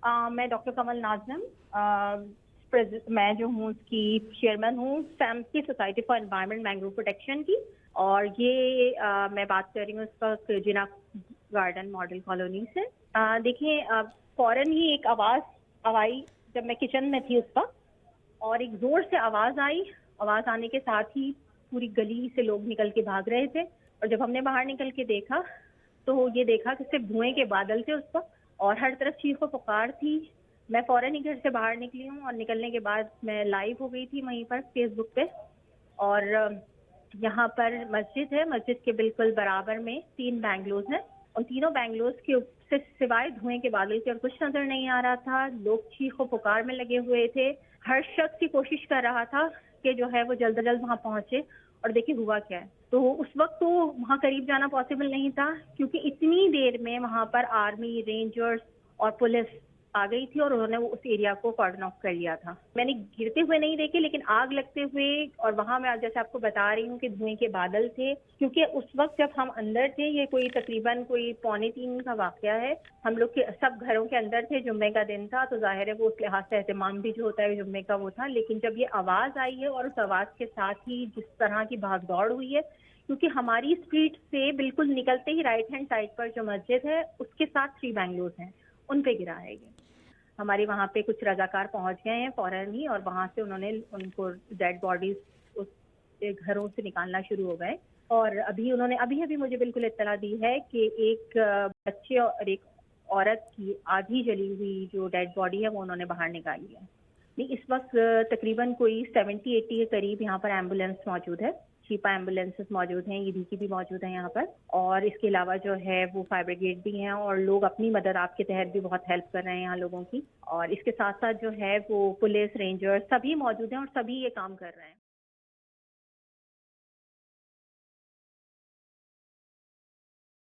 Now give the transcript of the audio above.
मैं डॉक्टर कमल नाज़िम, मैं जो हूँ उसकी चेयरमैन हूँ सैम की society for environment mangrove protection की। और ये मैं बात कर रही हूँ इस वक्त जिना गार्डन मॉडल कॉलोनी से। देखिए, फौरन ही एक आवाज़ आई जब मैं किचन में थी उस वक्त, और एक ज़ोर से आवाज़ आने के साथ ही पूरी गली से लोग निकल के भाग रहे थे। और जब हमने बाहर निकल के देखा तो ये देखा कि सिर्फ धुएं के बादल थे उस वक्त और हर तरफ चीखो पुकार थी। मैं फौरन ही घर से बाहर निकली हूँ और निकलने के बाद मैं लाइव हो गई थी वहीं पर फेसबुक पे। और यहाँ पर मस्जिद है, मस्जिद के बिल्कुल बराबर में 3 बैंगलोज हैं। उन तीनों बैंगलोज के से सिवाय धुएं के बादल के और कुछ नजर नहीं आ रहा था। लोग चीखो पुकार में लगे हुए थे। हर शख्स की कोशिश कर रहा था कि जो है वो जल्द से जल्द वहाँ पहुंचे। और देखिए हुआ क्या है, तो उस वक्त तो वहाँ करीब जाना पॉसिबल नहीं था क्योंकि इतनी देर में वहाँ पर आर्मी, रेंजर्स और पुलिस आ गई थी और उन्होंने वो उस एरिया को कॉर्डन ऑफ कर लिया था। मैंने गिरते हुए नहीं देखे लेकिन आग लगते हुए, और वहाँ मैं जैसे आपको बता रही हूँ कि धुएं के बादल थे क्योंकि उस वक्त जब हम अंदर थे, ये कोई तकरीबन कोई 2:45 का वाकया है। हम लोग के सब घरों के अंदर थे, जुम्मे का दिन था तो जाहिर है वो उस लिहाज से एहतमाम भी जो होता है जुम्मे का वो था। लेकिन जब ये आवाज़ आई है और उस आवाज़ के साथ ही जिस तरह की भागदौड़ हुई है, क्योंकि हमारी स्ट्रीट से बिल्कुल निकलते ही राइट हैंड साइड पर जो मस्जिद है उसके साथ 3 बैंगलोज हैं, उन पे गिरा है ये। हमारे वहाँ पे कुछ रजाकार पहुँच गए हैं फौरन ही और वहाँ से उन्होंने उनको डेड बॉडीज उस घरों से निकालना शुरू हो गए। और अभी उन्होंने अभी मुझे बिल्कुल इत्तला दी है कि एक बच्चे और एक औरत की आधी जली हुई जो डेड बॉडी है वो उन्होंने बाहर निकाली है। नहीं, इस वक्त तकरीबन कोई 70-80 के करीब यहाँ पर एम्बुलेंस मौजूद है। शिपा एम्बुलेंसेस मौजूद हैं, ईडी की भी मौजूद है यहाँ पर। और इसके अलावा जो है वो फायर ब्रिगेड भी हैं और लोग अपनी मदद आपके तहत भी बहुत हेल्प कर रहे हैं यहाँ लोगों की। और इसके साथ साथ जो है वो पुलिस, रेंजर्स सभी मौजूद हैं और सभी ये काम कर रहे हैं।